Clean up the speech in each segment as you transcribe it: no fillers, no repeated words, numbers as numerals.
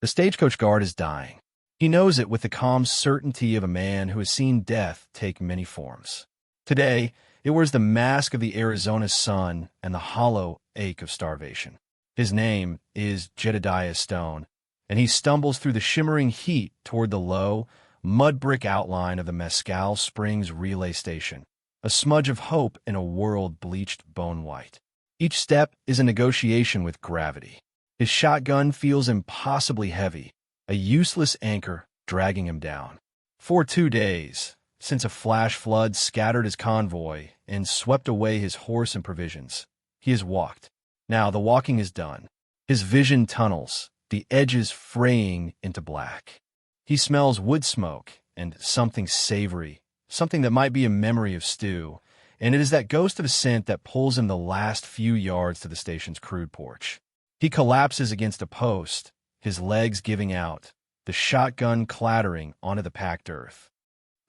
The stagecoach guard is dying. He knows it with the calm certainty of a man who has seen death take many forms. Today, it wears the mask of the Arizona sun and the hollow ache of starvation. His name is Jedediah Stone, and he stumbles through the shimmering heat toward the low, mud-brick outline of the Mescal Springs relay station, a smudge of hope in a world bleached bone-white. Each step is a negotiation with gravity. His shotgun feels impossibly heavy, a useless anchor dragging him down. For 2 days, since a flash flood scattered his convoy and swept away his horse and provisions, he has walked. Now the walking is done. His vision tunnels, the edges fraying into black. He smells wood smoke and something savory, something that might be a memory of stew, and it is that ghost of a scent that pulls him the last few yards to the station's crude porch. He collapses against a post, his legs giving out, the shotgun clattering onto the packed earth.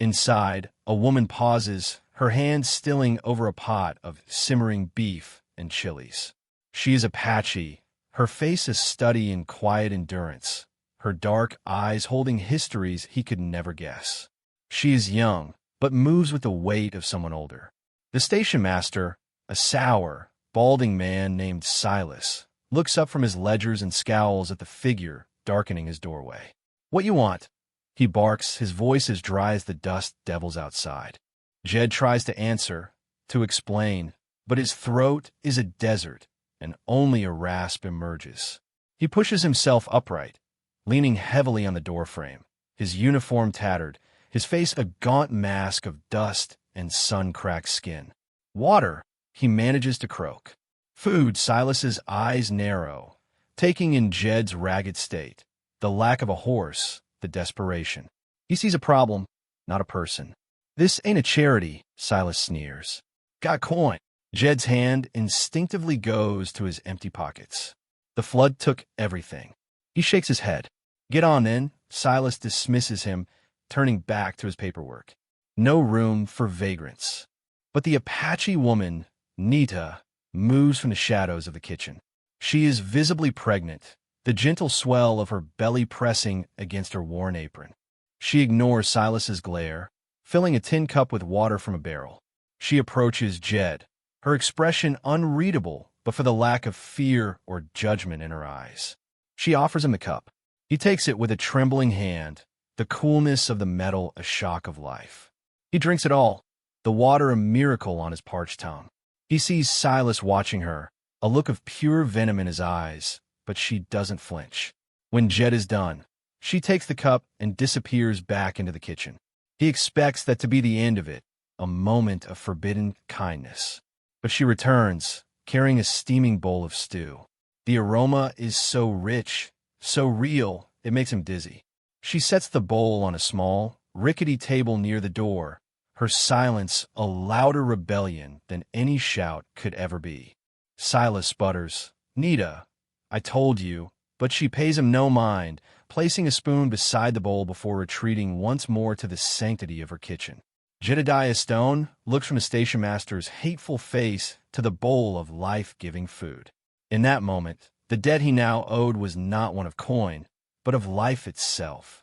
Inside, a woman pauses, her hand stilling over a pot of simmering beef and chilies. She is Apache, her face a study in quiet endurance, her dark eyes holding histories he could never guess. She is young, but moves with the weight of someone older. The station master, a sour, balding man named Silas, looks up from his ledgers and scowls at the figure darkening his doorway. "What you want?" He barks, his voice as dry as the dust devils outside. Jed tries to answer, to explain, but his throat is a desert, and only a rasp emerges. He pushes himself upright, leaning heavily on the doorframe, his uniform tattered, his face a gaunt mask of dust and sun-cracked skin. "Water," he manages to croak. "Food," Silas's eyes narrow, taking in Jed's ragged state, the lack of a horse, the desperation. He sees a problem, not a person. "This ain't a charity," Silas sneers. "Got coin." Jed's hand instinctively goes to his empty pockets. The flood took everything. He shakes his head. "Get on then." Silas dismisses him, turning back to his paperwork. No room for vagrants. But the Apache woman, Nita, moves from the shadows of the kitchen. She is visibly pregnant, the gentle swell of her belly pressing against her worn apron. She ignores Silas's glare, filling a tin cup with water from a barrel. She approaches Jed, her expression unreadable but for the lack of fear or judgment in her eyes. She offers him the cup. He takes it with a trembling hand, the coolness of the metal a shock of life. He drinks it all, the water a miracle on his parched tongue. He sees Silas watching her, a look of pure venom in his eyes, but she doesn't flinch. When Jed is done, she takes the cup and disappears back into the kitchen. He expects that to be the end of it, a moment of forbidden kindness. But she returns, carrying a steaming bowl of stew. The aroma is so rich, so real, it makes him dizzy. She sets the bowl on a small, rickety table near the door, her silence a louder rebellion than any shout could ever be. Silas sputters, "Nita, I told you," but she pays him no mind, placing a spoon beside the bowl before retreating once more to the sanctity of her kitchen. Jedediah Stone looks from the station master's hateful face to the bowl of life-giving food. In that moment, the debt he now owed was not one of coin, but of life itself.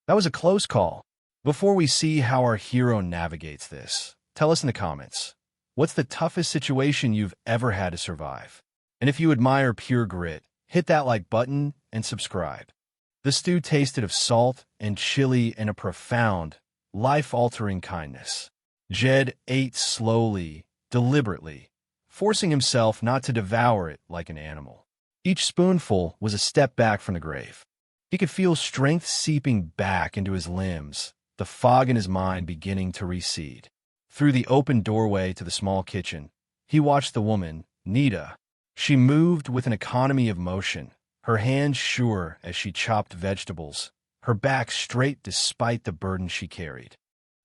That was a close call. Before we see how our hero navigates this, tell us in the comments, what's the toughest situation you've ever had to survive? And if you admire pure grit, hit that like button and subscribe. The stew tasted of salt and chili and a profound, life-altering kindness. Jed ate slowly, deliberately, forcing himself not to devour it like an animal. Each spoonful was a step back from the grave. He could feel strength seeping back into his limbs, the fog in his mind beginning to recede. Through the open doorway to the small kitchen, he watched the woman, Nita. She moved with an economy of motion, her hands sure as she chopped vegetables, her back straight despite the burden she carried.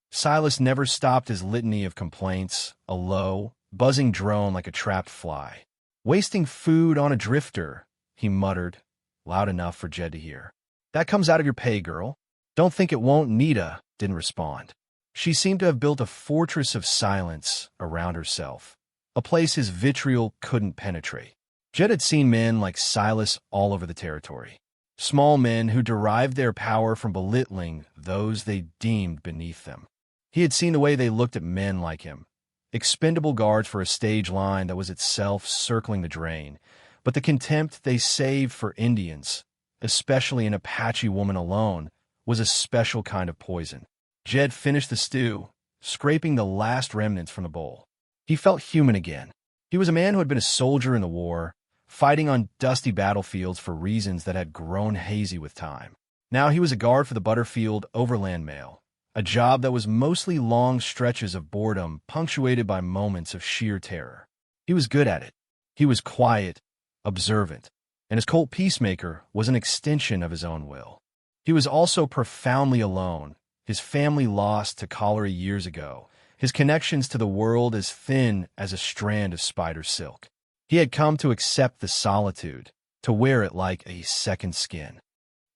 Silas never stopped his litany of complaints, a low, buzzing drone like a trapped fly. "Wasting food on a drifter," he muttered, loud enough for Jed to hear. "That comes out of your pay, girl." "Don't think it won't." Nita didn't respond. She seemed to have built a fortress of silence around herself, a place his vitriol couldn't penetrate. Jed had seen men like Silas all over the territory. small men who derived their power from belittling those they deemed beneath them. He had seen the way they looked at men like him, expendable guards for a stage line that was itself circling the drain, but the contempt they saved for Indians, especially an Apache woman alone, was a special kind of poison. Jed finished the stew, scraping the last remnants from the bowl. He felt human again. He was a man who had been a soldier in the war, fighting on dusty battlefields for reasons that had grown hazy with time. Now he was a guard for the Butterfield Overland Mail, a job that was mostly long stretches of boredom punctuated by moments of sheer terror. He was good at it. He was quiet, observant, and his cold peacemaker was an extension of his own will. He was also profoundly alone, his family lost to cholera years ago, his connections to the world as thin as a strand of spider silk. He had come to accept the solitude, to wear it like a second skin.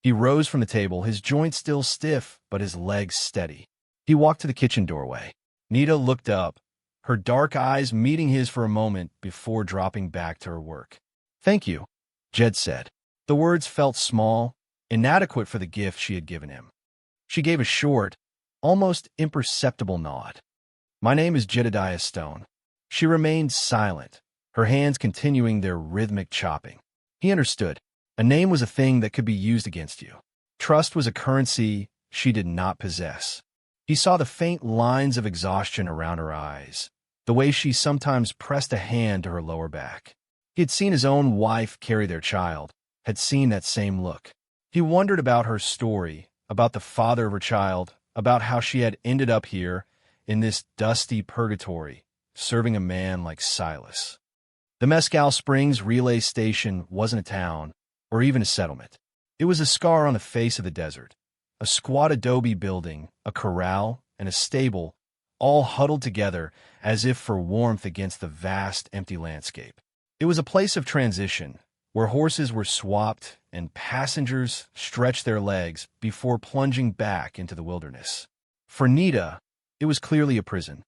He rose from the table, his joints still stiff, but his legs steady. He walked to the kitchen doorway. Nita looked up, her dark eyes meeting his for a moment before dropping back to her work. "Thank you," Jed said. The words felt small, inadequate for the gift she had given him. She gave a short, almost imperceptible nod. "My name is Jedediah Stone." She remained silent, her hands continuing their rhythmic chopping. He understood. A name was a thing that could be used against you. Trust was a currency she did not possess. He saw the faint lines of exhaustion around her eyes, the way she sometimes pressed a hand to her lower back. He had seen his own wife carry their child, had seen that same look. He wondered about her story, about the father of her child, about how she had ended up here, in this dusty purgatory, serving a man like Silas. The Mescal Springs relay station wasn't a town, or even a settlement. It was a scar on the face of the desert, a squat adobe building, a corral, and a stable, all huddled together as if for warmth against the vast, empty landscape. It was a place of transition, where horses were swapped and passengers stretched their legs before plunging back into the wilderness. For Nita, it was clearly a prison.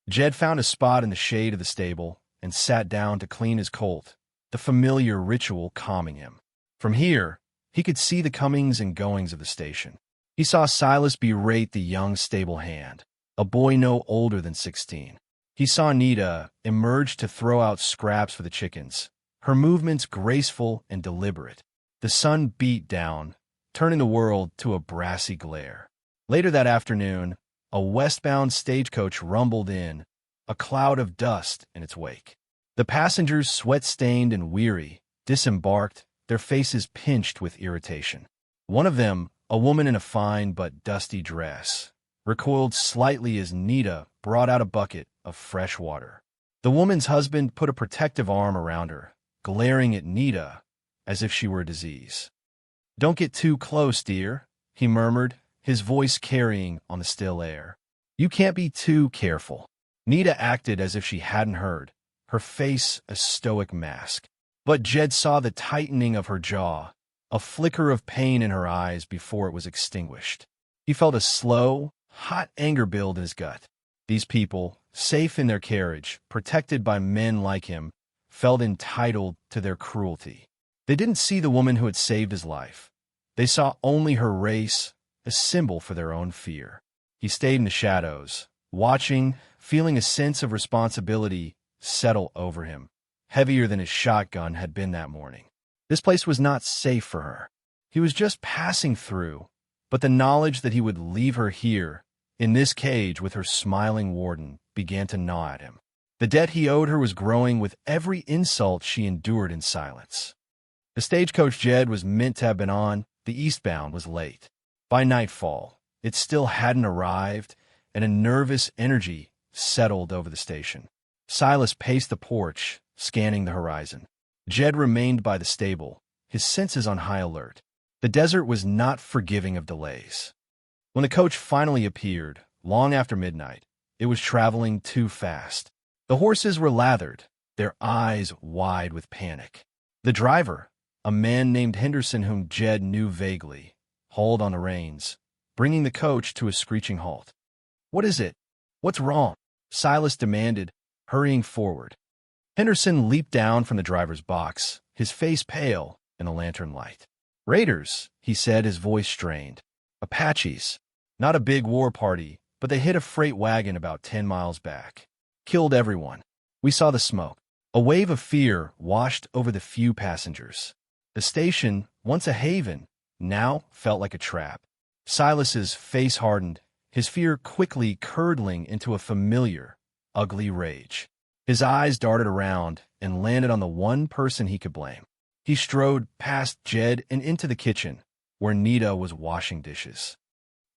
Jed found a spot in the shade of the stable and sat down to clean his colt, the familiar ritual calming him. From here, he could see the comings and goings of the station. He saw Silas berate the young stable hand, a boy no older than 16. He saw Nita emerge to throw out scraps for the chickens, her movements graceful and deliberate. The sun beat down, turning the world to a brassy glare. Later that afternoon, a westbound stagecoach rumbled in, a cloud of dust in its wake. The passengers, sweat-stained and weary, disembarked, their faces pinched with irritation. One of them, a woman in a fine but dusty dress, recoiled slightly as Nita brought out a bucket of fresh water. The woman's husband put a protective arm around her, glaring at Nita as if she were a disease. "Don't get too close, dear," he murmured, his voice carrying on the still air. "You can't be too careful." Nita acted as if she hadn't heard, her face a stoic mask. But Jed saw the tightening of her jaw, a flicker of pain in her eyes before it was extinguished. He felt a slow, hot anger build in his gut. These people, safe in their carriage, protected by men like him, felt entitled to their cruelty. They didn't see the woman who had saved his life. They saw only her race, a symbol for their own fear. He stayed in the shadows, watching, feeling a sense of responsibility settle over him, heavier than his shotgun had been that morning. This place was not safe for her. He was just passing through, but the knowledge that he would leave her here, in this cage with her smiling warden, began to gnaw at him. The debt he owed her was growing with every insult she endured in silence. The stagecoach Jed was meant to have been on, the eastbound, was late. By nightfall, it still hadn't arrived, and a nervous energy settled over the station. Silas paced the porch, scanning the horizon. Jed remained by the stable, his senses on high alert. The desert was not forgiving of delays. When the coach finally appeared, long after midnight, it was traveling too fast. The horses were lathered, their eyes wide with panic. The driver, a man named Henderson whom Jed knew vaguely, hauled on the reins, bringing the coach to a screeching halt. "What is it? What's wrong?" Silas demanded, hurrying forward. Henderson leaped down from the driver's box, his face pale in the lantern light. Raiders, he said, his voice strained. Apaches. Not a big war party, but they hit a freight wagon about 10 miles back. Killed everyone. We saw the smoke. A wave of fear washed over the few passengers. The station, once a haven, now felt like a trap. Silas's face hardened, his fear quickly curdling into a familiar, ugly rage. His eyes darted around and landed on the one person he could blame. He strode past Jed and into the kitchen, where Nita was washing dishes.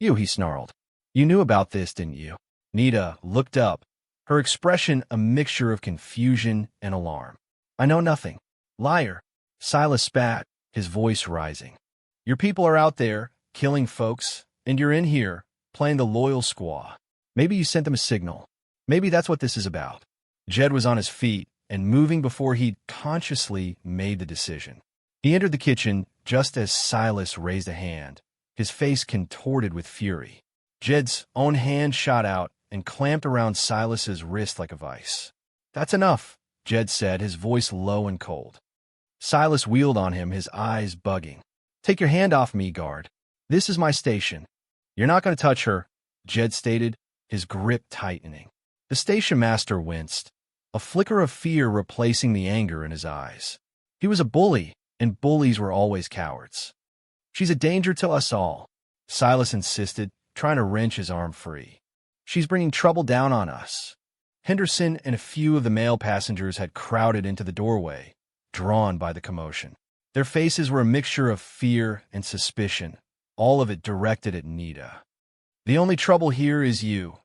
"You," he snarled. "You knew about this, didn't you?" Nita looked up, her expression a mixture of confusion and alarm. "I know nothing." "Liar." Silas spat, his voice rising. "Your people are out there, killing folks, and you're in here, playing the loyal squaw. Maybe you sent them a signal. Maybe that's what this is about." Jed was on his feet and moving before he'd consciously made the decision. He entered the kitchen just as Silas raised a hand, his face contorted with fury. Jed's own hand shot out and clamped around Silas's wrist like a vice. "That's enough," Jed said, his voice low and cold. Silas wheeled on him, his eyes bugging. "Take your hand off me, guard. This is my station." "You're not going to touch her," Jed stated, his grip tightening. The station master winced, a flicker of fear replacing the anger in his eyes. He was a bully, and bullies were always cowards. "She's a danger to us all," Silas insisted, trying to wrench his arm free. "She's bringing trouble down on us." Henderson and a few of the male passengers had crowded into the doorway, drawn by the commotion. Their faces were a mixture of fear and suspicion, all of it directed at Nita. "The only trouble here is you,"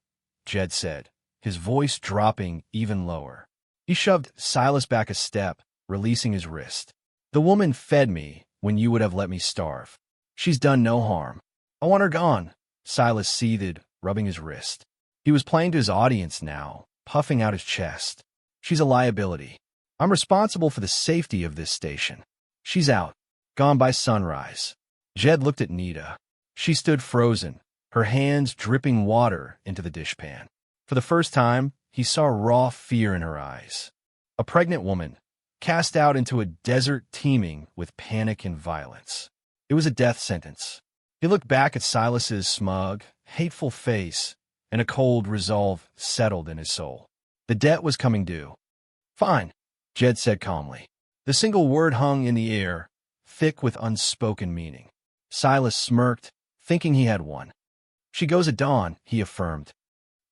Jed said, his voice dropping even lower. He shoved Silas back a step, releasing his wrist. "The woman fed me when you would have let me starve. She's done no harm." "I want her gone," Silas seethed, rubbing his wrist. He was playing to his audience now, puffing out his chest. "She's a liability. I'm responsible for the safety of this station. She's out, gone by sunrise." Jed looked at Nita. She stood frozen, her hands dripping water into the dishpan. For the first time, he saw raw fear in her eyes. A pregnant woman, cast out into a desert teeming with panic and violence. It was a death sentence. He looked back at Silas's smug, hateful face, and a cold resolve settled in his soul. The debt was coming due. "Fine," Jed said calmly. The single word hung in the air, thick with unspoken meaning. Silas smirked, thinking he had won. "She goes at dawn," he affirmed.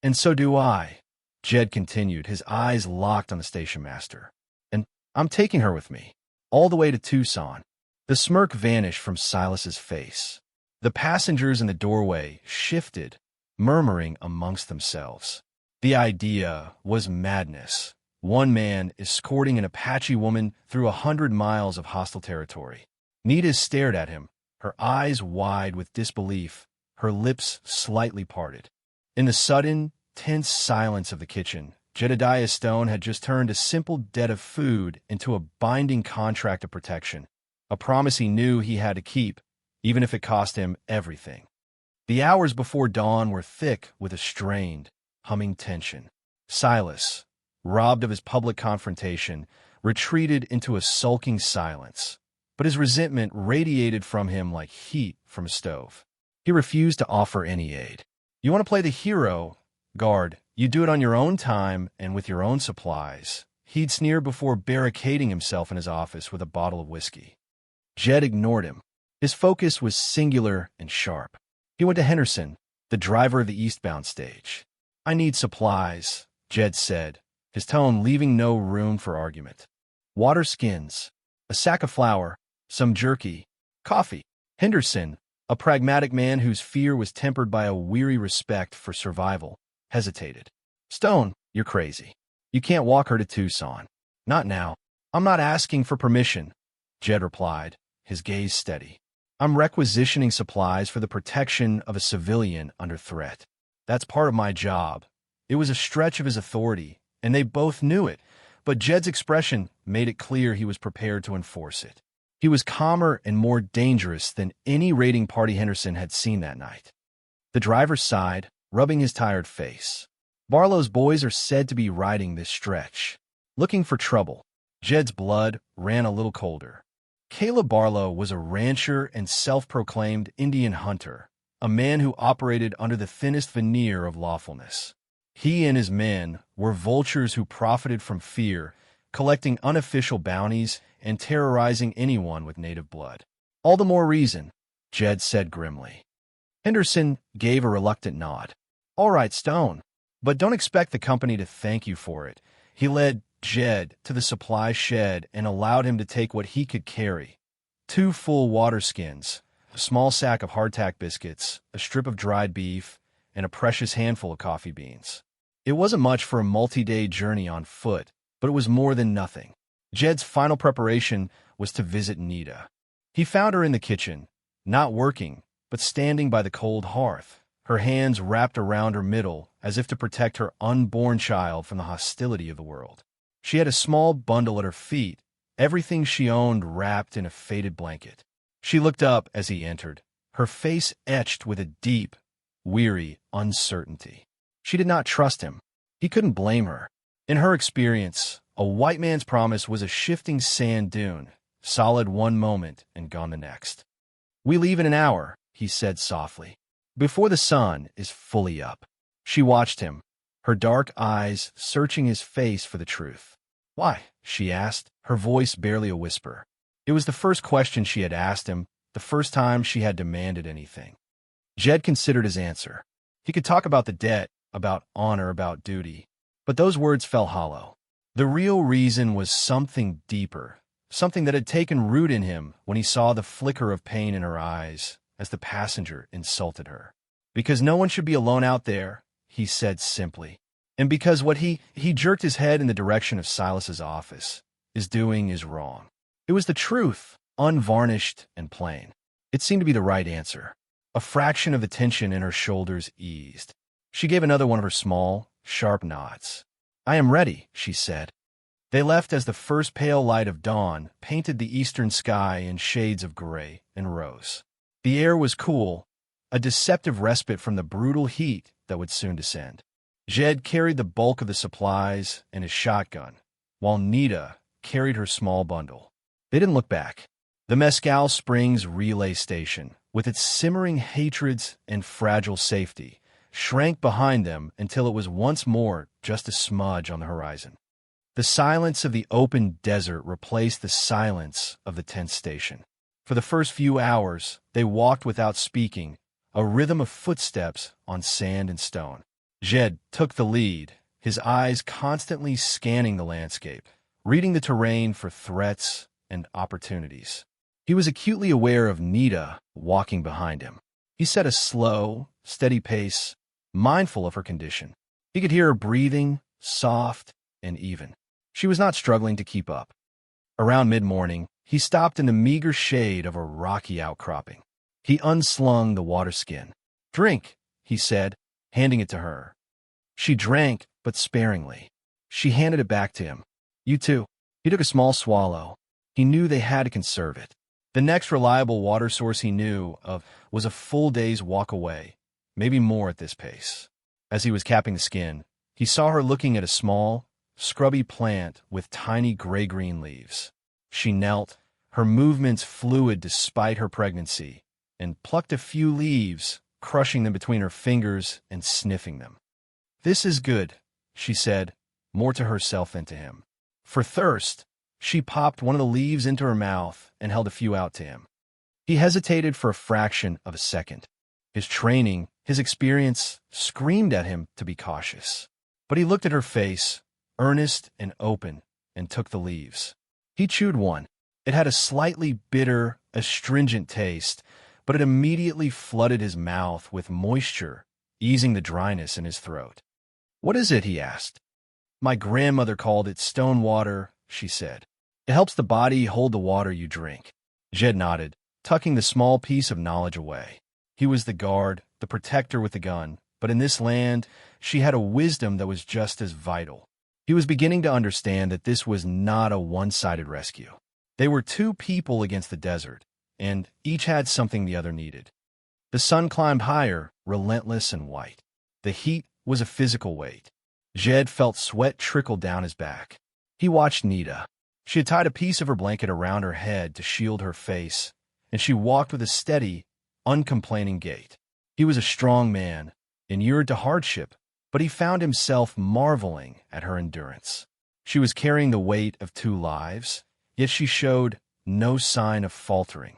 "And so do I," Jed continued, his eyes locked on the station master. "And I'm taking her with me, all the way to Tucson." The smirk vanished from Silas's face. The passengers in the doorway shifted, murmuring amongst themselves. The idea was madness. One man escorting an Apache woman through 100 miles of hostile territory. Nita stared at him, her eyes wide with disbelief, her lips slightly parted. In the sudden, tense silence of the kitchen, Jedediah Stone had just turned a simple debt of food into a binding contract of protection, a promise he knew he had to keep, even if it cost him everything. The hours before dawn were thick with a strained, humming tension. Silas, robbed of his public confrontation, retreated into a sulking silence, but his resentment radiated from him like heat from a stove. He refused to offer any aid. "You want to play the hero, guard, you do it on your own time and with your own supplies," he'd sneered before barricading himself in his office with a bottle of whiskey. Jed ignored him. His focus was singular and sharp. He went to Henderson, the driver of the eastbound stage. "I need supplies," Jed said, his tone leaving no room for argument. "Water skins, a sack of flour, some jerky, coffee." Henderson, a pragmatic man whose fear was tempered by a weary respect for survival, hesitated. "Stone, you're crazy. You can't walk her to Tucson. Not now." "I'm not asking for permission," Jed replied, his gaze steady. "I'm requisitioning supplies for the protection of a civilian under threat. That's part of my job." It was a stretch of his authority, and they both knew it, but Jed's expression made it clear he was prepared to enforce it. He was calmer and more dangerous than any raiding party Henderson had seen that night. The driver sighed, rubbing his tired face. "Barlow's boys are said to be riding this stretch, looking for trouble." Jed's blood ran a little colder. Caleb Barlow was a rancher and self-proclaimed Indian hunter, a man who operated under the thinnest veneer of lawfulness. He and his men were vultures who profited from fear, collecting unofficial bounties and terrorizing anyone with native blood. All the more reason, Jed said grimly. Henderson gave a reluctant nod. All right, Stone, but don't expect the company to thank you for it. He led Jed to the supply shed and allowed him to take what he could carry. 2 full water skins, a small sack of hardtack biscuits, a strip of dried beef, and a precious handful of coffee beans. It wasn't much for a multi-day journey on foot, but it was more than nothing. Jed's final preparation was to visit Nita. He found her in the kitchen, not working, but standing by the cold hearth, her hands wrapped around her middle as if to protect her unborn child from the hostility of the world. She had a small bundle at her feet, everything she owned wrapped in a faded blanket. She looked up as he entered, her face etched with a deep, weary uncertainty. She did not trust him. He couldn't blame her. In her experience, a white man's promise was a shifting sand dune, solid one moment and gone the next. We leave in an hour, he said softly, before the sun is fully up. She watched him, her dark eyes searching his face for the truth. Why? She asked, her voice barely a whisper. It was the first question she had asked him, the first time she had demanded anything. Jed considered his answer. He could talk about the debt, about honor, about duty, but those words fell hollow. The real reason was something deeper, something that had taken root in him when he saw the flicker of pain in her eyes as the passenger insulted her. Because no one should be alone out there, he said simply. And because what he jerked his head in the direction of Silas's office, is doing is wrong. It was the truth, unvarnished and plain. It seemed to be the right answer. A fraction of the tension in her shoulders eased. She gave another one of her small, sharp nods. I am ready, she said. They left as the first pale light of dawn painted the eastern sky in shades of gray and rose. The air was cool, a deceptive respite from the brutal heat that would soon descend. Jed carried the bulk of the supplies and his shotgun, while Nita carried her small bundle. They didn't look back. The Mescal Springs relay station, with its simmering hatreds and fragile safety, shrank behind them until it was once more just a smudge on the horizon. The silence of the open desert replaced the silence of the tent station. For the first few hours, they walked without speaking, a rhythm of footsteps on sand and stone. Jed took the lead, his eyes constantly scanning the landscape, reading the terrain for threats and opportunities. He was acutely aware of Nita walking behind him. He set a slow, steady pace, mindful of her condition. He could hear her breathing, soft and even. She was not struggling to keep up. Around mid-morning, he stopped in the meager shade of a rocky outcropping. He unslung the water skin. Drink, he said, handing it to her. She drank, but sparingly. She handed it back to him. You too. He took a small swallow. He knew they had to conserve it. The next reliable water source he knew of was a full day's walk away, maybe more at this pace. As he was capping the skin, he saw her looking at a small, scrubby plant with tiny gray-green leaves. She knelt, her movements fluid despite her pregnancy, and plucked a few leaves, crushing them between her fingers and sniffing them. This is good, she said, more to herself than to him. For thirst, she popped one of the leaves into her mouth and held a few out to him. He hesitated for a fraction of a second. His training, his experience, screamed at him to be cautious. But he looked at her face, earnest and open, and took the leaves. He chewed one. It had a slightly bitter, astringent taste, but it immediately flooded his mouth with moisture, easing the dryness in his throat. What is it? He asked. My grandmother called it stone water, she said. It helps the body hold the water you drink. Jed nodded, tucking the small piece of knowledge away. He was the guard, the protector with the gun, but in this land, she had a wisdom that was just as vital. He was beginning to understand that this was not a one-sided rescue. They were two people against the desert, and each had something the other needed. The sun climbed higher, relentless and white. The heat was a physical weight. Jed felt sweat trickle down his back. He watched Nita. She had tied a piece of her blanket around her head to shield her face, and she walked with a steady, uncomplaining gait. He was a strong man, inured to hardship, but he found himself marveling at her endurance. She was carrying the weight of 2 lives, yet she showed no sign of faltering.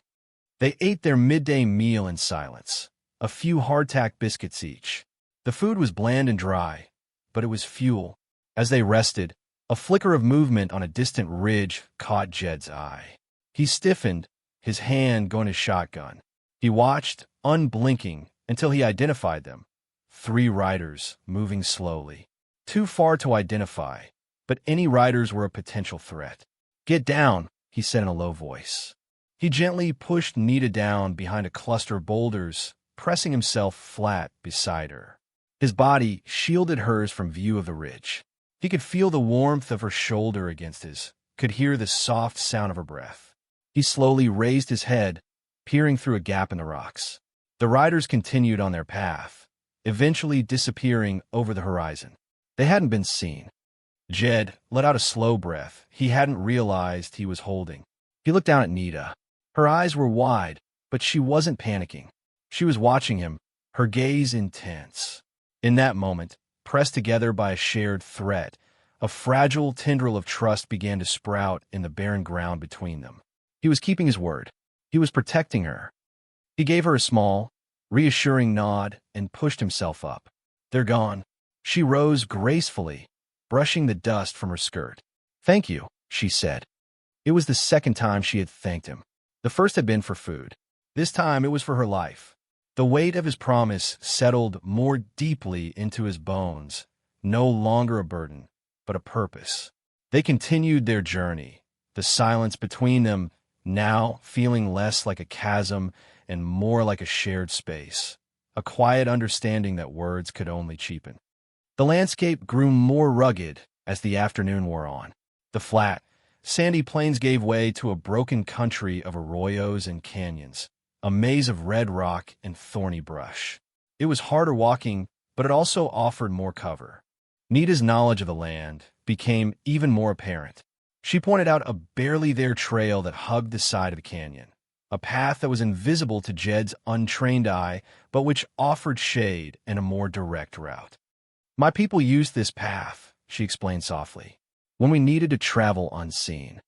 They ate their midday meal in silence, a few hardtack biscuits each. The food was bland and dry, but it was fuel. As they rested, a flicker of movement on a distant ridge caught Jed's eye. He stiffened, his hand going to shotgun. He watched, unblinking, until he identified them. 3 riders, moving slowly. Too far to identify, but any riders were a potential threat. "Get down," he said in a low voice. He gently pushed Nita down behind a cluster of boulders, pressing himself flat beside her. His body shielded hers from view of the ridge. He could feel the warmth of her shoulder against his, could hear the soft sound of her breath. He slowly raised his head, peering through a gap in the rocks. The riders continued on their path, eventually disappearing over the horizon. They hadn't been seen. Jed let out a slow breath he hadn't realized he was holding. He looked down at Nita. Her eyes were wide, but she wasn't panicking. She was watching him, her gaze intense. In that moment, pressed together by a shared threat, a fragile tendril of trust began to sprout in the barren ground between them. He was keeping his word. He was protecting her. He gave her a small, reassuring nod and pushed himself up. "They're gone." She rose gracefully, brushing the dust from her skirt. "Thank you," she said. It was the second time she had thanked him. The first had been for food. This time it was for her life. The weight of his promise settled more deeply into his bones, no longer a burden, but a purpose. They continued their journey, the silence between them now feeling less like a chasm and more like a shared space, a quiet understanding that words could only cheapen. The landscape grew more rugged as the afternoon wore on. The flat, sandy plains gave way to a broken country of arroyos and canyons, a maze of red rock and thorny brush. It was harder walking, but it also offered more cover. Nita's knowledge of the land became even more apparent. She pointed out a barely there trail that hugged the side of the canyon, a path that was invisible to Jed's untrained eye, but which offered shade and a more direct route. "My people used this path," she explained softly, "when we needed to travel unseen."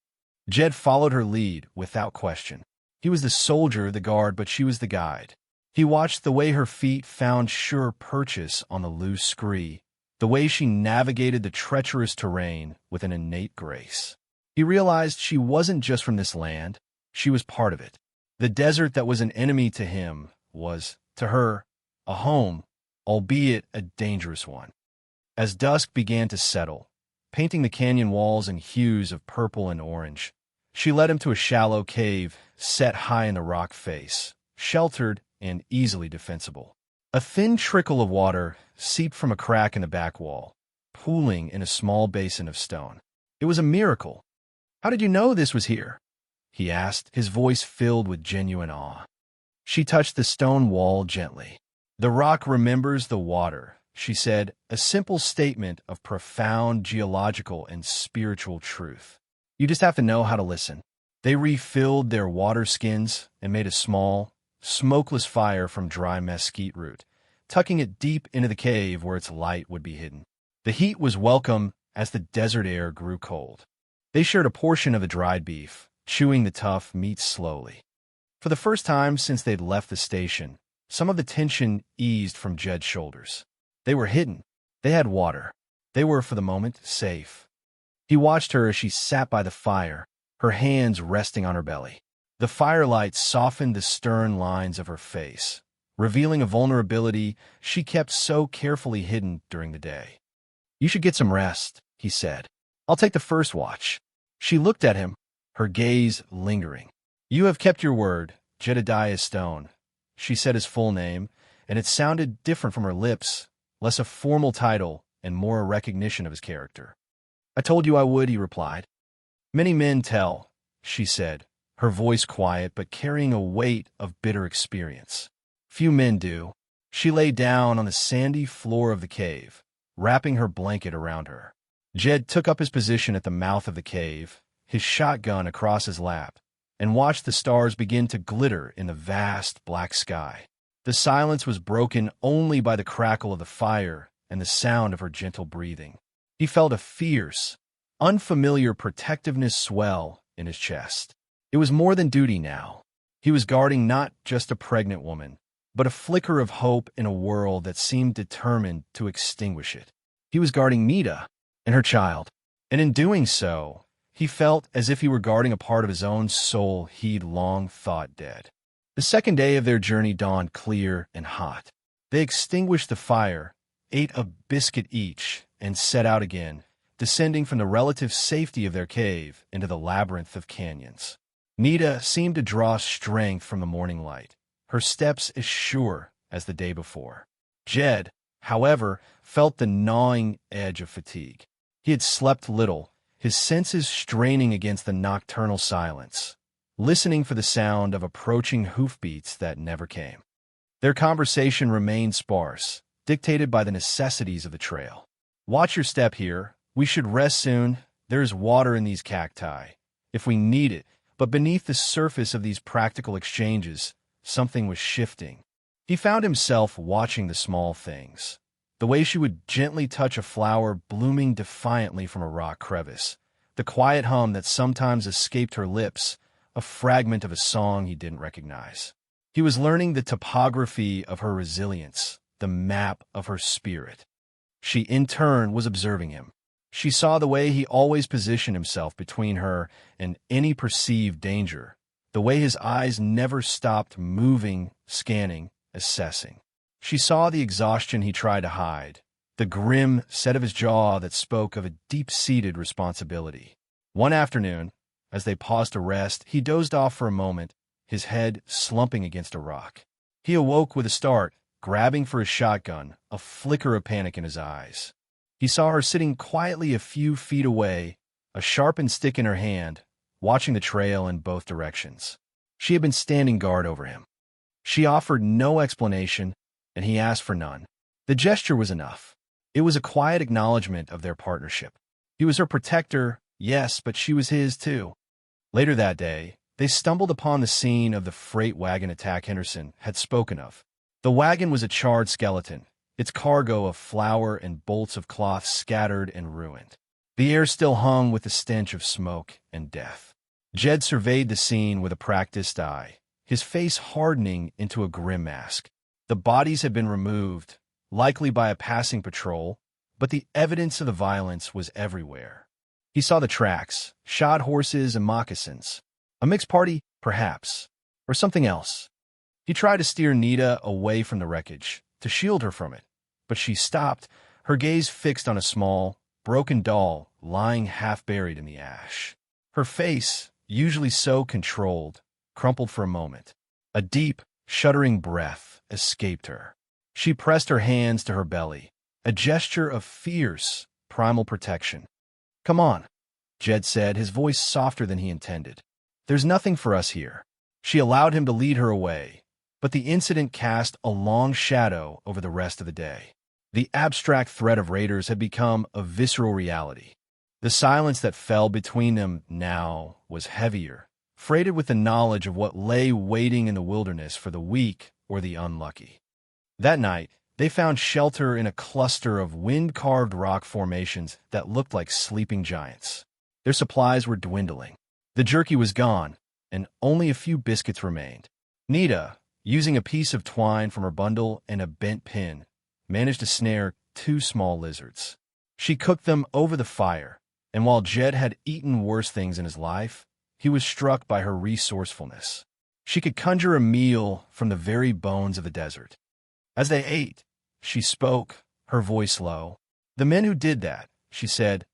Jed followed her lead without question. He was the soldier, the guard, but she was the guide. He watched the way her feet found sure purchase on the loose scree, the way she navigated the treacherous terrain with an innate grace. He realized she wasn't just from this land, she was part of it. The desert that was an enemy to him was, to her, a home, albeit a dangerous one. As dusk began to settle, painting the canyon walls in hues of purple and orange, she led him to a shallow cave set high in the rock face, sheltered and easily defensible. A thin trickle of water seeped from a crack in the back wall, pooling in a small basin of stone. It was a miracle. "How did you know this was here?" he asked, his voice filled with genuine awe. She touched the stone wall gently. "The rock remembers the water," she said, a simple statement of profound geological and spiritual truth. "You just have to know how to listen." They refilled their water skins and made a small, smokeless fire from dry mesquite root, tucking it deep into the cave where its light would be hidden. The heat was welcome as the desert air grew cold. They shared a portion of the dried beef, chewing the tough meat slowly. For the first time since they'd left the station, some of the tension eased from Jed's shoulders. They were hidden. They had water. They were, for the moment, safe. He watched her as she sat by the fire, her hands resting on her belly. The firelight softened the stern lines of her face, revealing a vulnerability she kept so carefully hidden during the day. "You should get some rest," he said. "I'll take the first watch." She looked at him, her gaze lingering. "You have kept your word, Jedediah Stone." She said his full name, and it sounded different from her lips, less a formal title and more a recognition of his character. "I told you I would," he replied. "Many men tell," she said, her voice quiet but carrying a weight of bitter experience. "Few men do." She lay down on the sandy floor of the cave, wrapping her blanket around her. Jed took up his position at the mouth of the cave, his shotgun across his lap, and watched the stars begin to glitter in the vast black sky. The silence was broken only by the crackle of the fire and the sound of her gentle breathing. He felt a fierce, unfamiliar protectiveness swell in his chest. It was more than duty now. He was guarding not just a pregnant woman, but a flicker of hope in a world that seemed determined to extinguish it. He was guarding Nita and her child, and in doing so, he felt as if he were guarding a part of his own soul he'd long thought dead. The second day of their journey dawned clear and hot. They extinguished the fire, ate a biscuit each, and set out again, descending from the relative safety of their cave into the labyrinth of canyons. Nita seemed to draw strength from the morning light, her steps as sure as the day before. Jed, however, felt the gnawing edge of fatigue. He had slept little, his senses straining against the nocturnal silence, listening for the sound of approaching hoofbeats that never came. Their conversation remained sparse, dictated by the necessities of the trail. "Watch your step here. We should rest soon. There's water in these cacti, if we need it." But beneath the surface of these practical exchanges, something was shifting. He found himself watching the small things. The way she would gently touch a flower blooming defiantly from a rock crevice, the quiet hum that sometimes escaped her lips, a fragment of a song he didn't recognize. He was learning the topography of her resilience, the map of her spirit. She, in turn, was observing him. She saw the way he always positioned himself between her and any perceived danger, the way his eyes never stopped moving, scanning, assessing. She saw the exhaustion he tried to hide, the grim set of his jaw that spoke of a deep-seated responsibility. One afternoon, as they paused to rest, he dozed off for a moment, his head slumping against a rock. He awoke with a start, grabbing for his shotgun, a flicker of panic in his eyes. He saw her sitting quietly a few feet away, a sharpened stick in her hand, watching the trail in both directions. She had been standing guard over him. She offered no explanation, and he asked for none. The gesture was enough. It was a quiet acknowledgement of their partnership. He was her protector, yes, but she was his too. Later that day, they stumbled upon the scene of the freight wagon attack Henderson had spoken of. The wagon was a charred skeleton, its cargo of flour and bolts of cloth scattered and ruined. The air still hung with the stench of smoke and death. Jed surveyed the scene with a practiced eye, his face hardening into a grim mask. The bodies had been removed, likely by a passing patrol, but the evidence of the violence was everywhere. He saw the tracks, shod horses and moccasins. A mixed party, perhaps, or something else. He tried to steer Nita away from the wreckage, to shield her from it, but she stopped, her gaze fixed on a small, broken doll lying half-buried in the ash. Her face, usually so controlled, crumpled for a moment. A deep, shuddering breath escaped her. She pressed her hands to her belly, a gesture of fierce, primal protection. "Come on," Jed said, his voice softer than he intended. "There's nothing for us here." She allowed him to lead her away, but the incident cast a long shadow over the rest of the day. The abstract threat of raiders had become a visceral reality. The silence that fell between them now was heavier, freighted with the knowledge of what lay waiting in the wilderness for the weak or the unlucky. That night, they found shelter in a cluster of wind-carved rock formations that looked like sleeping giants. Their supplies were dwindling. The jerky was gone, and only a few biscuits remained. Nita, using a piece of twine from her bundle and a bent pin, managed to snare 2 small lizards. She cooked them over the fire, and while Jed had eaten worse things in his life, he was struck by her resourcefulness. She could conjure a meal from the very bones of the desert. As they ate, she spoke, her voice low. "The men who did that," she said,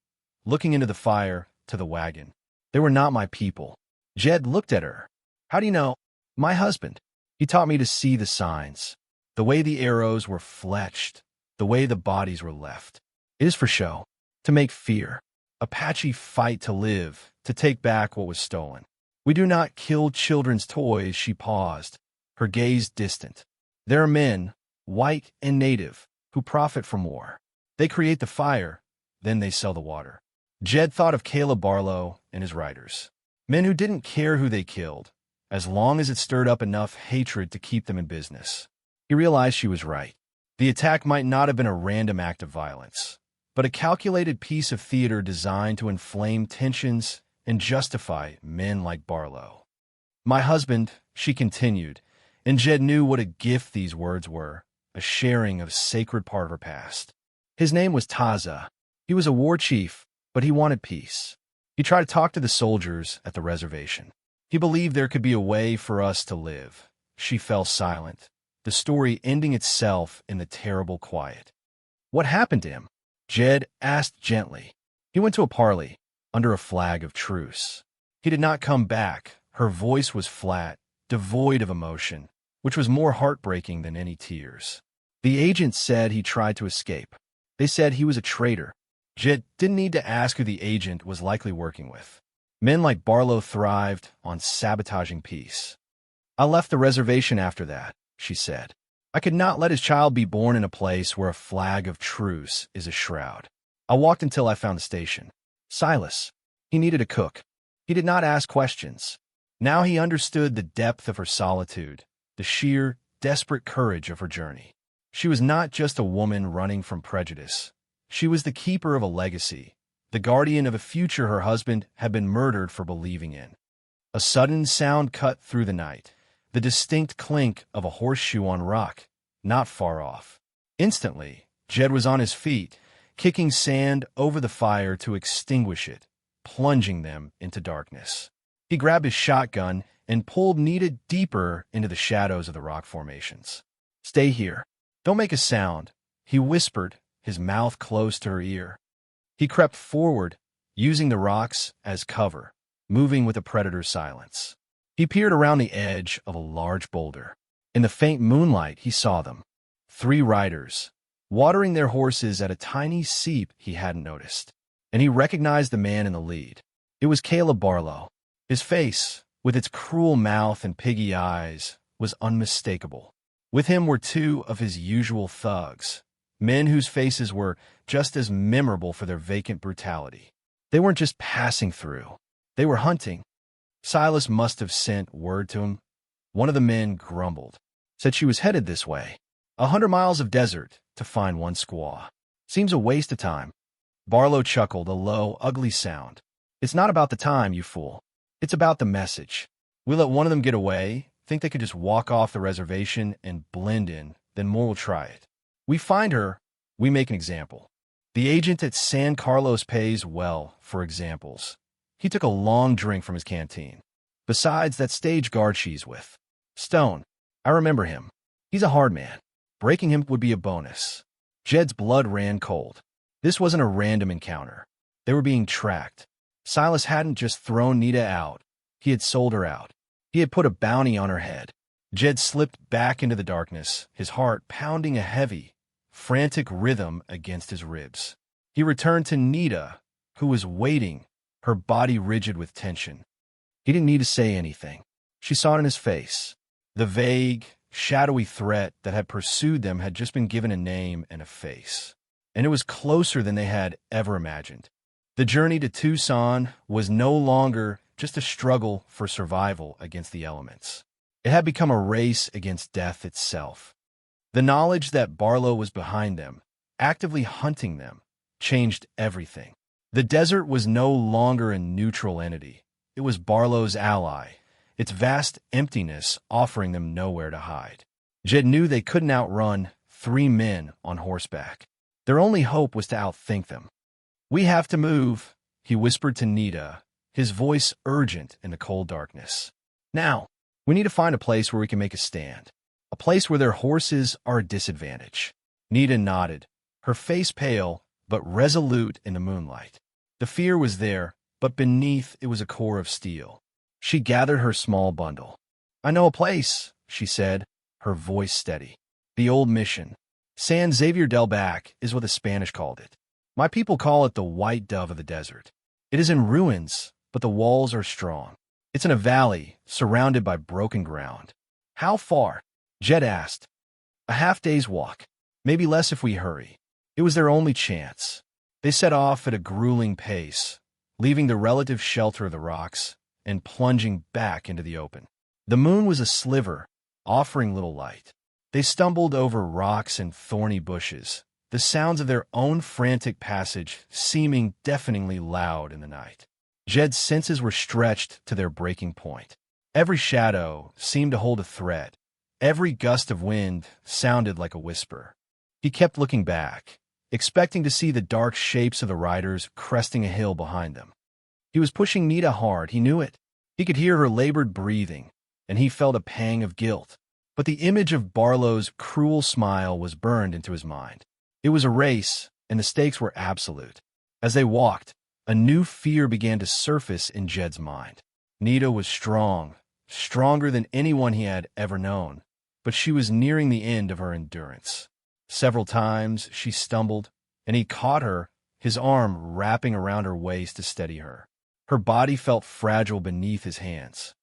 looking into the fire, to the wagon. "They were not my people." Jed looked at her. "How do you know?" "My husband. He taught me to see the signs. The way the arrows were fletched, the way the bodies were left. It is for show, to make fear. Apache fight to live, to take back what was stolen. We do not kill children's toys." She paused, her gaze distant. "There are men, white and native, who profit from war. They create the fire, then they sell the water." Jed thought of Caleb Barlow, and his riders. Men who didn't care who they killed, as long as it stirred up enough hatred to keep them in business. He realized she was right. The attack might not have been a random act of violence, but a calculated piece of theater designed to inflame tensions and justify men like Barlow. "My husband," she continued, and Jed knew what a gift these words were, a sharing of a sacred part of her past. His name was Taza. He was a war chief, but he wanted peace. He tried to talk to the soldiers at the reservation. He believed there could be a way for us to live. She fell silent, the story ending itself in the terrible quiet. "What happened to him?" Jed asked gently. "He went to a parley, under a flag of truce. He did not come back." Her voice was flat, devoid of emotion, which was more heartbreaking than any tears. "The agent said he tried to escape. They said he was a traitor." Jed didn't need to ask who the agent was likely working with. Men like Barlow thrived on sabotaging peace. "I left the reservation after that," she said. "I could not let his child be born in a place where a flag of truce is a shroud. I walked until I found the station. Silas. He needed a cook. He did not ask questions. Now he understood the depth of her solitude, the sheer, desperate courage of her journey. She was not just a woman running from prejudice. She was the keeper of a legacy, the guardian of a future her husband had been murdered for believing in. A sudden sound cut through the night, the distinct clink of a horseshoe on rock, not far off. Instantly, Jed was on his feet, kicking sand over the fire to extinguish it, plunging them into darkness. He grabbed his shotgun and pulled Nita deeper into the shadows of the rock formations. "Stay here. Don't make a sound," he whispered, his mouth close to her ear. He crept forward, using the rocks as cover, moving with a predator's silence. He peered around the edge of a large boulder. In the faint moonlight, he saw them. 3 riders, watering their horses at a tiny seep he hadn't noticed. And he recognized the man in the lead. It was Caleb Barlow. His face, with its cruel mouth and piggy eyes, was unmistakable. With him were 2 of his usual thugs, men whose faces were just as memorable for their vacant brutality. They weren't just passing through. They were hunting. Silas must have sent word to him. One of the men grumbled, said she was headed this way. 100 miles of desert to find one squaw. Seems a waste of time. Barlow chuckled, a low, ugly sound. "It's not about the time, you fool. It's about the message. We let one of them get away, think they could just walk off the reservation and blend in, then more will try it. We find her, we make an example. The agent at San Carlos pays well for examples." He took a long drink from his canteen. "Besides that stage guard she's with. Stone. I remember him. He's a hard man. Breaking him would be a bonus." Jed's blood ran cold. This wasn't a random encounter. They were being tracked. Silas hadn't just thrown Nita out. He had sold her out. He had put a bounty on her head. Jed slipped back into the darkness, his heart pounding a heavy, frantic rhythm against his ribs. He returned to Nita, who was waiting, her body rigid with tension. He didn't need to say anything. She saw it in his face. The vague, shadowy threat that had pursued them had just been given a name and a face. And it was closer than they had ever imagined. The journey to Tucson was no longer just a struggle for survival against the elements. It had become a race against death itself. The knowledge that Barlow was behind them, actively hunting them, changed everything. The desert was no longer a neutral entity. It was Barlow's ally, its vast emptiness offering them nowhere to hide. Jed knew they couldn't outrun 3 men on horseback. Their only hope was to outthink them. "We have to move," he whispered to Nita, his voice urgent in the cold darkness. "Now, we need to find a place where we can make a stand. A place where their horses are a disadvantage." Nita nodded, her face pale but resolute in the moonlight. The fear was there, but beneath it was a core of steel. She gathered her small bundle. "I know a place," she said, her voice steady. "The old mission. San Xavier del Bac is what the Spanish called it. My people call it the White Dove of the desert. It is in ruins, but the walls are strong. It's in a valley, surrounded by broken ground." "How far?" Jed asked. "A half-day's walk. Maybe less if we hurry." It was their only chance. They set off at a grueling pace, leaving the relative shelter of the rocks and plunging back into the open. The moon was a sliver, offering little light. They stumbled over rocks and thorny bushes, the sounds of their own frantic passage seeming deafeningly loud in the night. Jed's senses were stretched to their breaking point. Every shadow seemed to hold a thread. Every gust of wind sounded like a whisper. He kept looking back, expecting to see the dark shapes of the riders cresting a hill behind them. He was pushing Nita hard, he knew it. He could hear her labored breathing, and he felt a pang of guilt. But the image of Barlow's cruel smile was burned into his mind. It was a race, and the stakes were absolute. As they walked, a new fear began to surface in Jed's mind. Nita was strong, stronger than anyone he had ever known, but she was nearing the end of her endurance. Several times she stumbled, and he caught her, his arm wrapping around her waist to steady her. Her body felt fragile beneath his hands.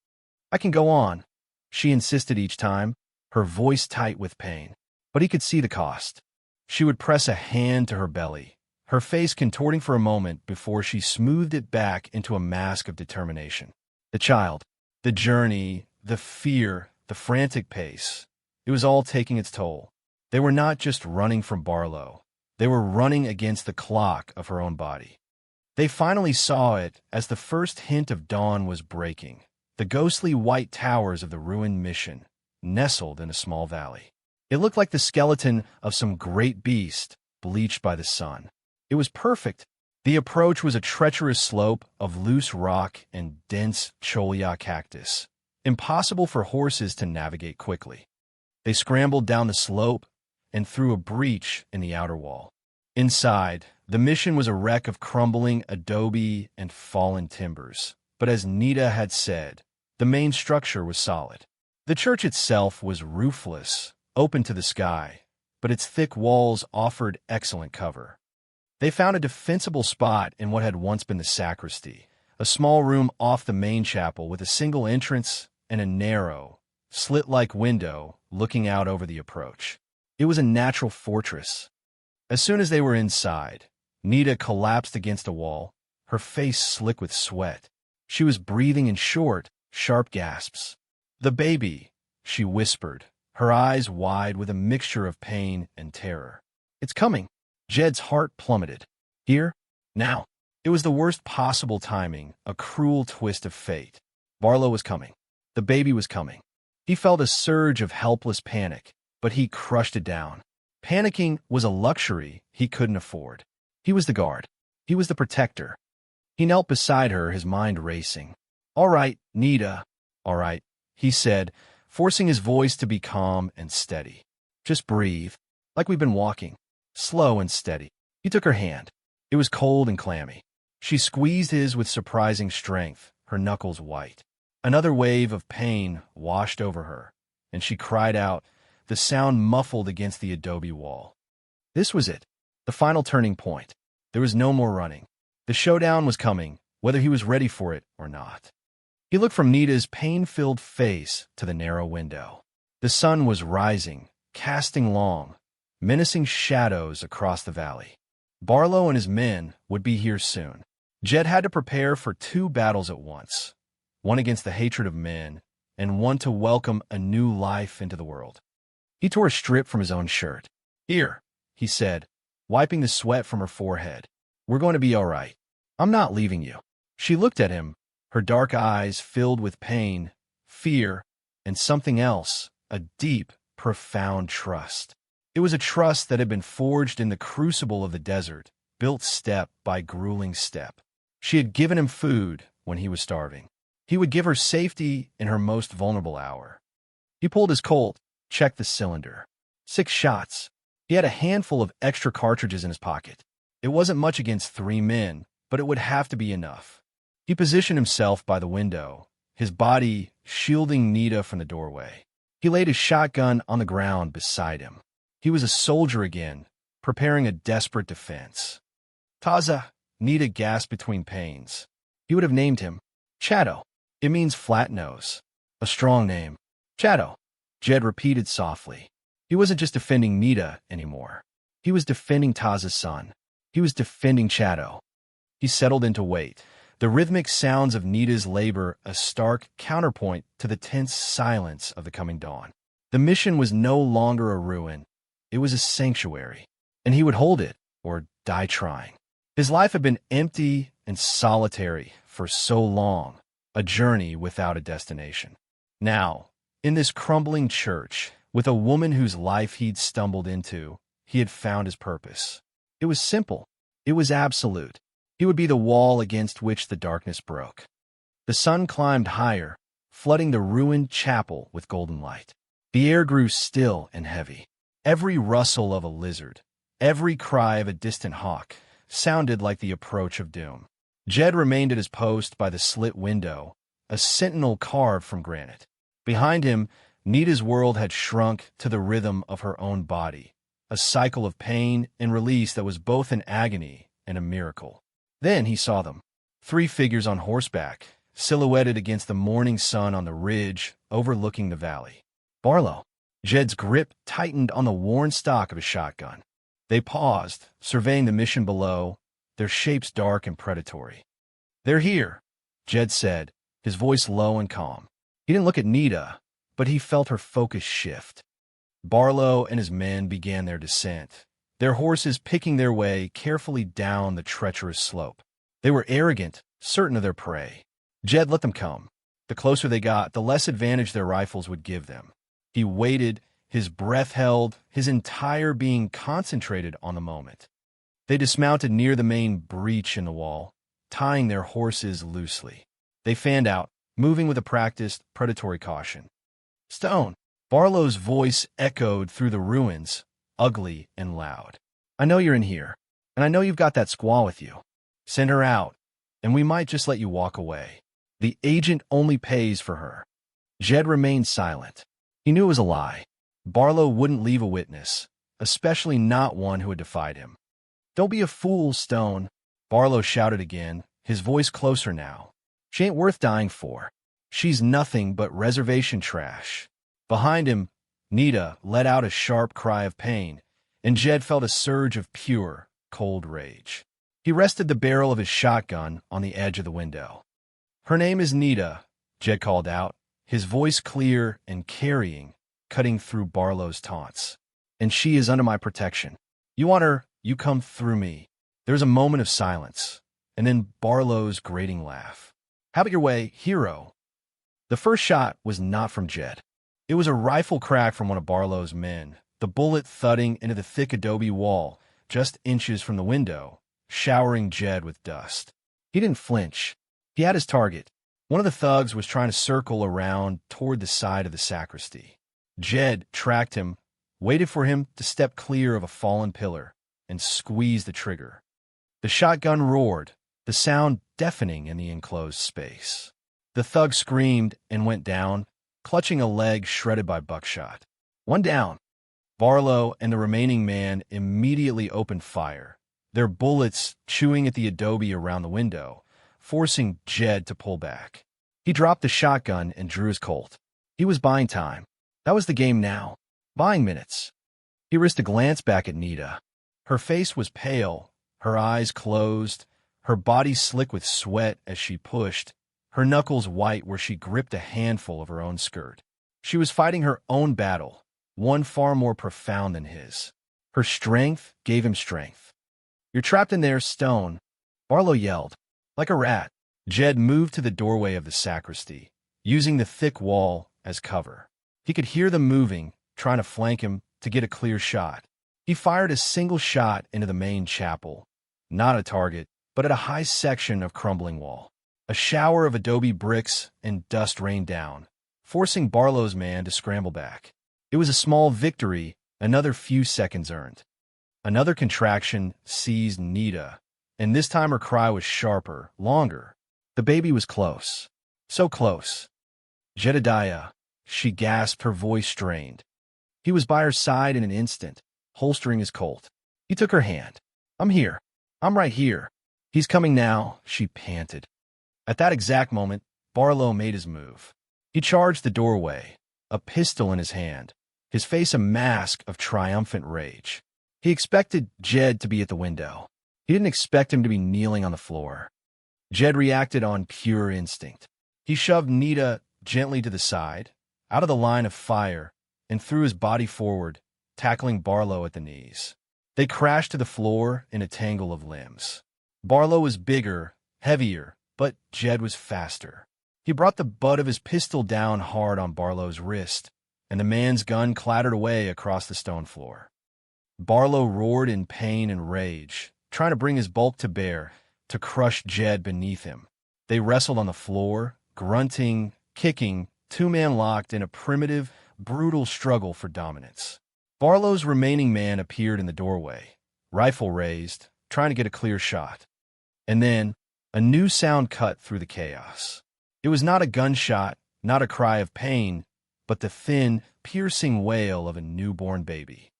"I can go on," she insisted each time, her voice tight with pain. But he could see the cost. She would press a hand to her belly, her face contorting for a moment before she smoothed it back into a mask of determination. The child, the journey, the fear, the frantic pace, it was all taking its toll. They were not just running from Barlow. They were running against the clock of her own body. They finally saw it as the first hint of dawn was breaking. The ghostly white towers of the ruined mission, nestled in a small valley. It looked like the skeleton of some great beast, bleached by the sun. It was perfect. The approach was a treacherous slope of loose rock and dense cholla cactus, impossible for horses to navigate quickly. They scrambled down the slope and through a breach in the outer wall. Inside, the mission was a wreck of crumbling adobe and fallen timbers. But as Nita had said, the main structure was solid. The church itself was roofless, open to the sky, but its thick walls offered excellent cover. They found a defensible spot in what had once been the sacristy, a small room off the main chapel with a single entrance and a narrow, slit-like window looking out over the approach. It was a natural fortress. As soon as they were inside, Nita collapsed against a wall, her face slick with sweat. She was breathing in short, sharp gasps. "The baby," she whispered, her eyes wide with a mixture of pain and terror. "It's coming." Jed's heart plummeted. Here? Now. It was the worst possible timing, a cruel twist of fate. Barlow was coming. The baby was coming. He felt a surge of helpless panic, but he crushed it down. Panicking was a luxury he couldn't afford. He was the guard. He was the protector. He knelt beside her, his mind racing. "All right, Nita. All right," he said, forcing his voice to be calm and steady. "Just breathe, like we've been walking. Slow and steady." He took her hand. It was cold and clammy. She squeezed his with surprising strength, her knuckles white. Another wave of pain washed over her, and she cried out, the sound muffled against the adobe wall. This was it, the final turning point. There was no more running. The showdown was coming, whether he was ready for it or not. He looked from Nita's pain-filled face to the narrow window. The sun was rising, casting long, menacing shadows across the valley. Barlow and his men would be here soon. Jed had to prepare for two battles at once, one against the hatred of men, and one to welcome a new life into the world. He tore a strip from his own shirt. "Here," he said, wiping the sweat from her forehead. "We're going to be all right. I'm not leaving you." She looked at him, her dark eyes filled with pain, fear, and something else, a deep, profound trust. It was a trust that had been forged in the crucible of the desert, built step by grueling step. She had given him food when he was starving. He would give her safety in her most vulnerable hour. He pulled his Colt, checked the cylinder. 6 shots. He had a handful of extra cartridges in his pocket. It wasn't much against 3 men, but it would have to be enough. He positioned himself by the window, his body shielding Nita from the doorway. He laid his shotgun on the ground beside him. He was a soldier again, preparing a desperate defense. "Taza," Nita gasped between pains. He would have named him Shadow. It means flat nose. A strong name. Shadow, Jed repeated softly. He wasn't just defending Nita anymore. He was defending Taza's son. He was defending Shadow. He settled into wait, the rhythmic sounds of Nita's labor a stark counterpoint to the tense silence of the coming dawn. The mission was no longer a ruin. It was a sanctuary, and he would hold it or die trying. His life had been empty and solitary for so long, a journey without a destination. Now, in this crumbling church, with a woman whose life he'd stumbled into, he had found his purpose. It was simple. It was absolute. He would be the wall against which the darkness broke. The sun climbed higher, flooding the ruined chapel with golden light. The air grew still and heavy. Every rustle of a lizard, every cry of a distant hawk, sounded like the approach of doom. Jed remained at his post by the slit window, a sentinel carved from granite. Behind him, Nita's world had shrunk to the rhythm of her own body, a cycle of pain and release that was both an agony and a miracle. Then he saw them, 3 figures on horseback, silhouetted against the morning sun on the ridge overlooking the valley. Barlow. Jed's grip tightened on the worn stock of his shotgun. They paused, surveying the mission below, their shapes dark and predatory. "They're here," Jed said, his voice low and calm. He didn't look at Nita, but he felt her focus shift. Barlow and his men began their descent, their horses picking their way carefully down the treacherous slope. They were arrogant, certain of their prey. Jed let them come. The closer they got, the less advantage their rifles would give them. He waited, his breath held, his entire being concentrated on the moment. They dismounted near the main breach in the wall, tying their horses loosely. They fanned out, moving with a practiced, predatory caution. "Stone!" Barlow's voice echoed through the ruins, ugly and loud. "I know you're in here, and I know you've got that squaw with you. Send her out, and we might just let you walk away. The agent only pays for her." Jed remained silent. He knew it was a lie. Barlow wouldn't leave a witness, especially not one who had defied him. "Don't be a fool, Stone," Barlow shouted again, his voice closer now. "She ain't worth dying for. She's nothing but reservation trash." Behind him, Nita let out a sharp cry of pain, and Jed felt a surge of pure, cold rage. He rested the barrel of his shotgun on the edge of the window. "Her name is Nita," Jed called out, his voice clear and carrying, cutting through Barlow's taunts. "And she is under my protection. You want her, you come through me." There was a moment of silence, and then Barlow's grating laugh. "Have it your way, hero." The first shot was not from Jed. It was a rifle crack from one of Barlow's men, the bullet thudding into the thick adobe wall just inches from the window, showering Jed with dust. He didn't flinch. He had his target. One of the thugs was trying to circle around toward the side of the sacristy. Jed tracked him, waited for him to step clear of a fallen pillar, and squeezed the trigger. The shotgun roared, the sound deafening in the enclosed space. The thug screamed and went down, clutching a leg shredded by buckshot. One down. Barlow and the remaining man immediately opened fire, their bullets chewing at the adobe around the window, forcing Jed to pull back. He dropped the shotgun and drew his Colt. He was buying time. That was the game now. Buying minutes. He risked a glance back at Nita. Her face was pale, her eyes closed, her body slick with sweat as she pushed, her knuckles white where she gripped a handful of her own skirt. She was fighting her own battle, one far more profound than his. Her strength gave him strength. "You're trapped in there, Stone," Barlow yelled. Like a rat, Jed moved to the doorway of the sacristy, using the thick wall as cover. He could hear them moving, trying to flank him to get a clear shot. He fired a single shot into the main chapel, not a target, but at a high section of crumbling wall. A shower of adobe bricks and dust rained down, forcing Barlow's man to scramble back. It was a small victory, another few seconds earned. Another contraction seized Nita, and this time her cry was sharper, longer. The baby was close. So close. "Jedediah," she gasped, her voice strained. He was by her side in an instant, holstering his Colt. He took her hand. "I'm here. I'm right here. He's coming now," she panted. At that exact moment, Barlow made his move. He charged the doorway, a pistol in his hand, his face a mask of triumphant rage. He expected Jed to be at the window. He didn't expect him to be kneeling on the floor. Jed reacted on pure instinct. He shoved Nita gently to the side, out of the line of fire, and threw his body forward, tackling Barlow at the knees. They crashed to the floor in a tangle of limbs. Barlow was bigger, heavier, but Jed was faster. He brought the butt of his pistol down hard on Barlow's wrist, and the man's gun clattered away across the stone floor. Barlow roared in pain and rage, trying to bring his bulk to bear to crush Jed beneath him. They wrestled on the floor, grunting, kicking, two-man locked in a primitive, brutal struggle for dominance. Barlow's remaining man appeared in the doorway, rifle raised, trying to get a clear shot. And then, a new sound cut through the chaos. It was not a gunshot, not a cry of pain, but the thin, piercing wail of a newborn baby.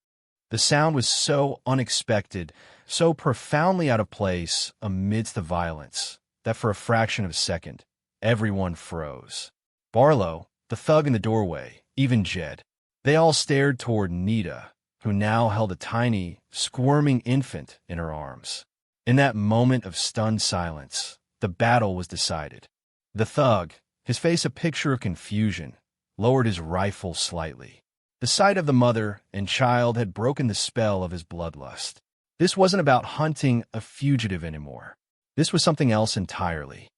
The sound was so unexpected, so profoundly out of place amidst the violence, that for a fraction of a second, everyone froze. Barlow, the thug in the doorway, even Jed. They all stared toward Nita, who now held a tiny, squirming infant in her arms. In that moment of stunned silence, the battle was decided. The thug, his face a picture of confusion, lowered his rifle slightly. The sight of the mother and child had broken the spell of his bloodlust. This wasn't about hunting a fugitive anymore. This was something else entirely.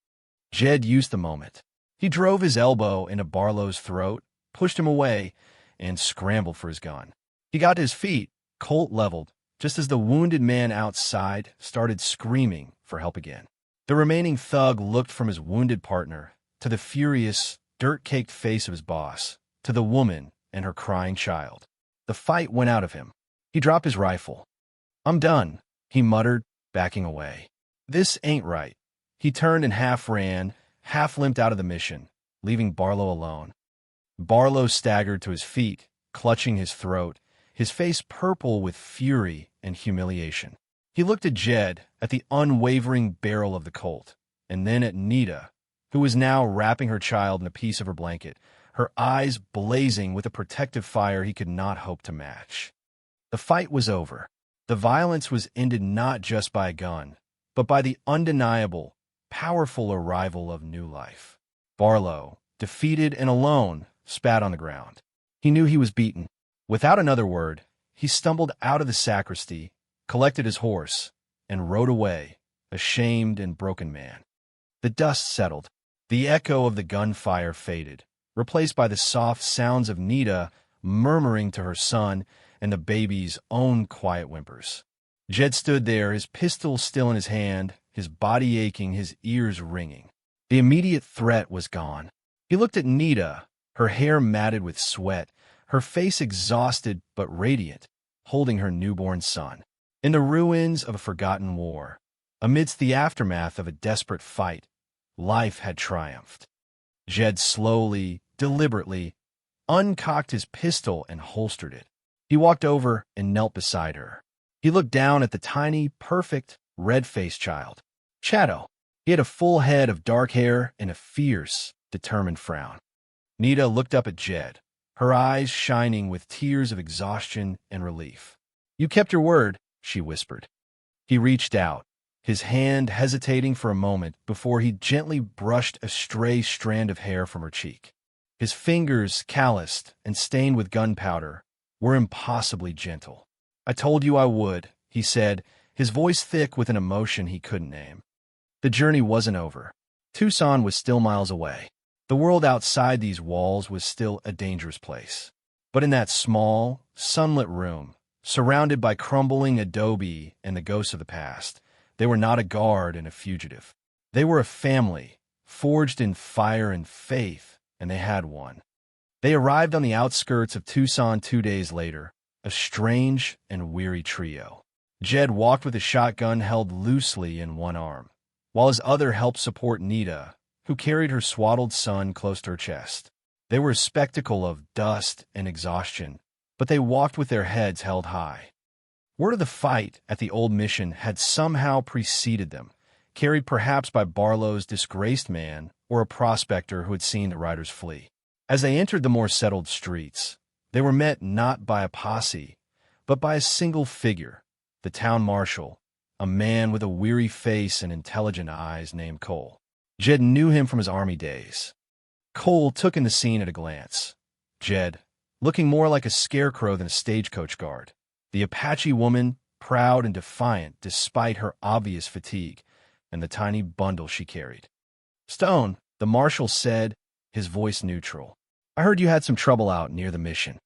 Jed used the moment. He drove his elbow into Barlow's throat, pushed him away, and scrambled for his gun. He got to his feet, Colt leveled, just as the wounded man outside started screaming for help again. The remaining thug looked from his wounded partner to the furious, dirt-caked face of his boss, to the woman and her crying child. The fight went out of him. He dropped his rifle. "I'm done," he muttered, backing away. "This ain't right." He turned and half ran, half limped out of the mission, leaving Barlow alone. Barlow staggered to his feet, clutching his throat, his face purple with fury and humiliation. He looked at Jed, at the unwavering barrel of the Colt, and then at Nita, who was now wrapping her child in a piece of her blanket, her eyes blazing with a protective fire he could not hope to match. The fight was over. The violence was ended not just by a gun, but by the undeniable, powerful arrival of new life. Barlow, defeated and alone, spat on the ground. He knew he was beaten. Without another word, he stumbled out of the sacristy, collected his horse, and rode away, a shamed and broken man. The dust settled. The echo of the gunfire faded, replaced by the soft sounds of Nita murmuring to her son and the baby's own quiet whimpers. Jed stood there, his pistol still in his hand, his body aching, his ears ringing. The immediate threat was gone. He looked at Nita, her hair matted with sweat, her face exhausted but radiant, holding her newborn son. In the ruins of a forgotten war, amidst the aftermath of a desperate fight, life had triumphed. Jed slowly, deliberately, uncocked his pistol and holstered it. He walked over and knelt beside her. He looked down at the tiny, perfect, red-faced child. Shadow. He had a full head of dark hair and a fierce, determined frown. Nita looked up at Jed, her eyes shining with tears of exhaustion and relief. "You kept your word," she whispered. He reached out, his hand hesitating for a moment before he gently brushed a stray strand of hair from her cheek. His fingers, calloused and stained with gunpowder, were impossibly gentle. "I told you I would," he said, his voice thick with an emotion he couldn't name. The journey wasn't over. Tucson was still miles away. The world outside these walls was still a dangerous place. But in that small, sunlit room, surrounded by crumbling adobe and the ghosts of the past, they were not a guard and a fugitive. They were a family, forged in fire and faith, and they had one. They arrived on the outskirts of Tucson 2 days later, a strange and weary trio. Jed walked with a shotgun held loosely in one arm, while his other helped support Nita, who carried her swaddled son close to her chest. They were a spectacle of dust and exhaustion, but they walked with their heads held high. Word of the fight at the old mission had somehow preceded them, carried perhaps by Barlow's disgraced man or a prospector who had seen the riders flee. As they entered the more settled streets, they were met not by a posse, but by a single figure, the town marshal, a man with a weary face and intelligent eyes named Cole. Jed knew him from his army days. Cole took in the scene at a glance. Jed, looking more like a scarecrow than a stagecoach guard. The Apache woman, proud and defiant despite her obvious fatigue and the tiny bundle she carried. "Stone," the marshal said, his voice neutral. "I heard you had some trouble out near the mission."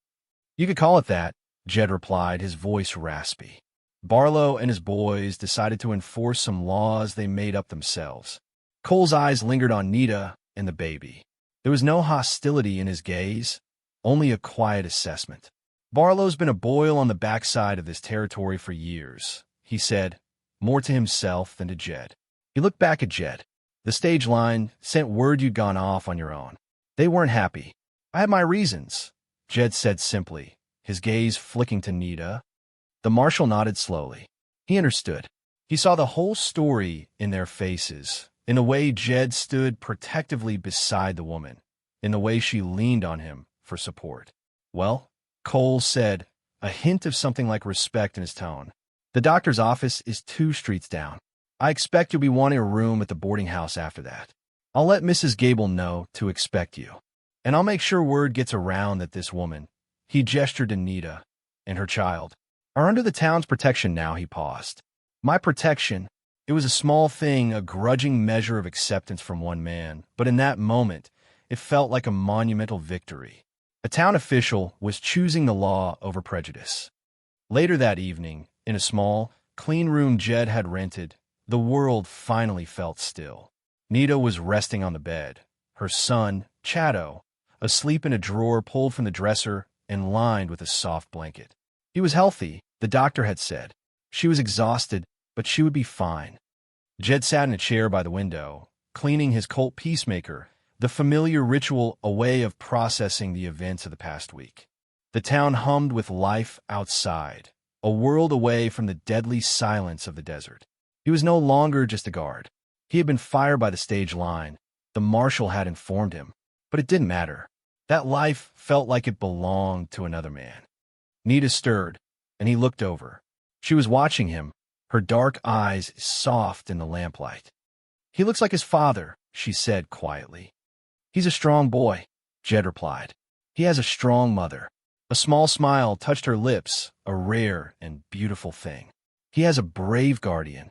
"You could call it that," Jed replied, his voice raspy. Barlow and his boys decided to enforce some laws they made up themselves. Cole's eyes lingered on Nita and the baby. There was no hostility in his gaze, only a quiet assessment. "Barlow's been a boil on the backside of this territory for years," he said, more to himself than to Jed. He looked back at Jed. "The stage line sent word you'd gone off on your own. They weren't happy. I had my reasons," Jed said simply, his gaze flicking to Nita. The marshal nodded slowly. He understood. He saw the whole story in their faces, in the way Jed stood protectively beside the woman, in the way she leaned on him for support. "Well," Cole said, a hint of something like respect in his tone, "the doctor's office is 2 streets down. I expect you'll be wanting a room at the boarding house after that. I'll let Mrs. Gable know to expect you. And I'll make sure word gets around that this woman," he gestured to Nita, "and her child are under the town's protection now." He paused. "My protection." It was a small thing, a grudging measure of acceptance from one man, but in that moment, it felt like a monumental victory. A town official was choosing the law over prejudice. Later that evening, in a small, clean room Jed had rented, the world finally felt still. Nita was resting on the bed, her son, Chado, asleep in a drawer pulled from the dresser and lined with a soft blanket. He was healthy, the doctor had said. She was exhausted, but she would be fine. Jed sat in a chair by the window, cleaning his Colt Peacemaker, the familiar ritual, a way of processing the events of the past week. The town hummed with life outside, a world away from the deadly silence of the desert. He was no longer just a guard. He had been fired by the stage line. The marshal had informed him, but it didn't matter. That life felt like it belonged to another man. Nita stirred, and he looked over. She was watching him, her dark eyes soft in the lamplight. "He looks like his father," she said quietly. "He's a strong boy," Jed replied. "He has a strong mother." A small smile touched her lips, a rare and beautiful thing. "He has a brave guardian."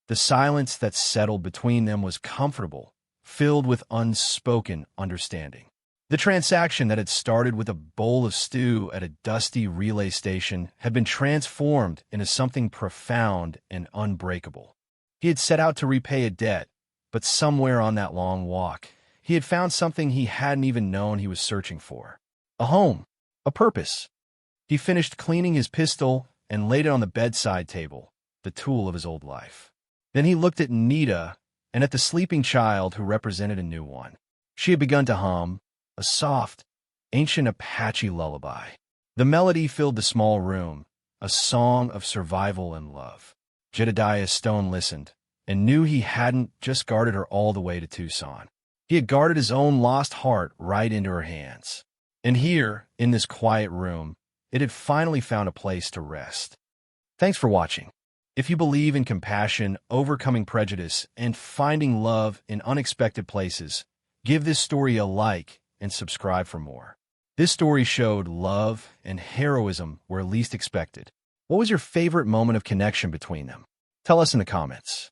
The silence that settled between them was comfortable, filled with unspoken understanding. The transaction that had started with a bowl of stew at a dusty relay station had been transformed into something profound and unbreakable. He had set out to repay a debt, but somewhere on that long walk, he had found something he hadn't even known he was searching for. A home, a purpose. He finished cleaning his pistol and laid it on the bedside table, the tool of his old life. Then he looked at Nita and at the sleeping child who represented a new one. She had begun to hum, a soft, ancient Apache lullaby. The melody filled the small room, a song of survival and love. Jedediah Stone listened and knew he hadn't just guarded her all the way to Tucson. He had guarded his own lost heart right into her hands. And here, in this quiet room, it had finally found a place to rest. Thanks for watching. If you believe in compassion, overcoming prejudice, and finding love in unexpected places, give this story a like and subscribe for more. This story showed love and heroism where least expected. What was your favorite moment of connection between them? Tell us in the comments.